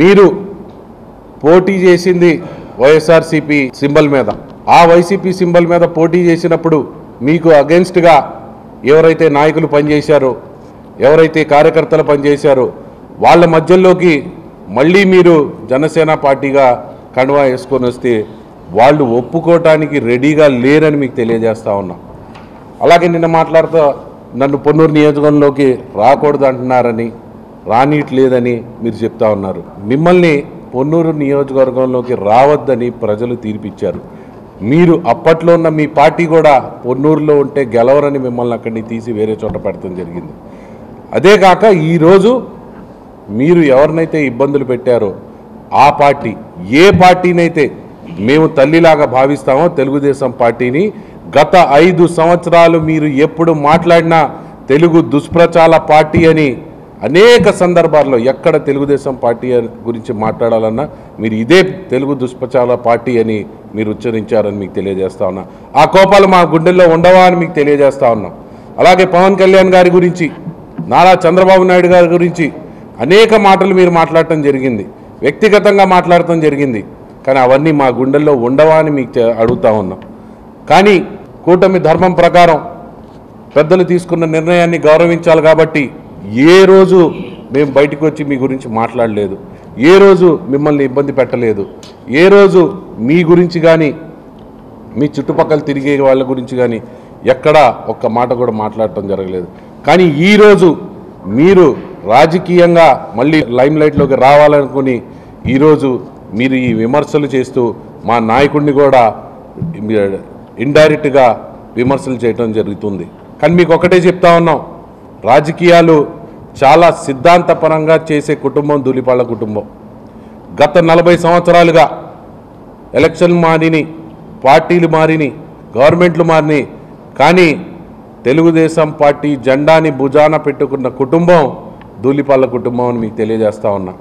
మీరు పోటీ చేసింది వైఎస్ఆర్సీపీ సింబల్ మీద. ఆ వైసీపీ సింబల్ మీద పోటీ చేసినప్పుడు మీకు అగెన్స్ట్గా ఎవరైతే నాయకులు పనిచేశారో, ఎవరైతే కార్యకర్తలు పనిచేశారో వాళ్ళ మధ్యలోకి మళ్ళీ మీరు జనసేన పార్టీగా కండువా వేసుకొని వస్తే వాళ్ళు ఒప్పుకోవటానికి రెడీగా లేరని మీకు తెలియజేస్తా ఉన్నా. అలాగే నిన్న మాట్లాడుతూ నన్ను పొన్నూరు నియోజకవర్గంలోకి రాకూడదు అంటున్నారని, రానియట్లేదని మీరు చెప్తా ఉన్నారు. మిమ్మల్ని పొన్నూరు నియోజకవర్గంలోకి రావద్దని ప్రజలు తీర్పిచ్చారు. మీరు అప్పట్లో ఉన్న మీ పార్టీ కూడా పొన్నూరులో ఉంటే గెలవరని మిమ్మల్ని అక్కడిని తీసి వేరే చోట పెడతాం జరిగింది. అదే కాక ఈరోజు మీరు ఎవరినైతే ఇబ్బందులు పెట్టారో ఆ పార్టీ, ఏ పార్టీనైతే మేము తల్లిలాగా భావిస్తామో తెలుగుదేశం పార్టీని, గత 5 సంవత్సరాలు మీరు ఎప్పుడు మాట్లాడినా తెలుగు దుష్ప్రచార పార్టీ అని అనేక సందర్భాల్లో ఎక్కడ తెలుగుదేశం పార్టీ గురించి మాట్లాడాలన్నా మీరు ఇదే తెలుగు దుష్ప్రచార పార్టీ అని మీరు ఉచ్చరించారని మీకు తెలియజేస్తా ఉన్నా. ఆ కోపాలు మా గుండెల్లో ఉండవా అని మీకు తెలియజేస్తా ఉన్నాం. అలాగే పవన్ కళ్యాణ్ గారి గురించి, నారా చంద్రబాబు నాయుడు గారి గురించి అనేక మాటలు మీరు మాట్లాడటం జరిగింది, వ్యక్తిగతంగా మాట్లాడటం జరిగింది. కానీ అవన్నీ మా గుండెల్లో ఉండవా అని మీకు అడుగుతా ఉన్నాం. కానీ కూటమి ధర్మం ప్రకారం పెద్దలు తీసుకున్న నిర్ణయాన్ని గౌరవించాలి కాబట్టి ఏ రోజు మేము బయటకు వచ్చి మీ గురించి మాట్లాడలేదు, ఏ రోజు మిమ్మల్ని ఇబ్బంది పెట్టలేదు, ఏ రోజు మీ గురించి కానీ మీ చుట్టుపక్కల తిరిగే వాళ్ళ గురించి కానీ ఎక్కడా ఒక్క మాట కూడా మాట్లాడటం జరగలేదు. కానీ ఈరోజు మీరు రాజకీయంగా మళ్ళీ లైమ్లైట్లోకి రావాలనుకుని ఈరోజు మీరు ఈ విమర్శలు చేస్తూ మా నాయకుడిని కూడా ఇండైరెక్ట్గా విమర్శలు చేయడం జరుగుతుంది. కానీ మీకు ఒకటే చెప్తా ఉన్నాం, రాజకీయాలు చాలా సిద్ధాంతపరంగా చేసే కుటుంబం ధూళిపాళ్ల కుటుంబం. గత 40 సంవత్సరాలుగా ఎలక్షన్లు మారిని, పార్టీలు మారిని, గవర్నమెంట్లు మారిని, కానీ తెలుగుదేశం పార్టీ జెండాని భుజాన పెట్టుకున్న కుటుంబం ధూళిపాళ్ల కుటుంబం అని మీకు తెలియజేస్తా ఉన్నా.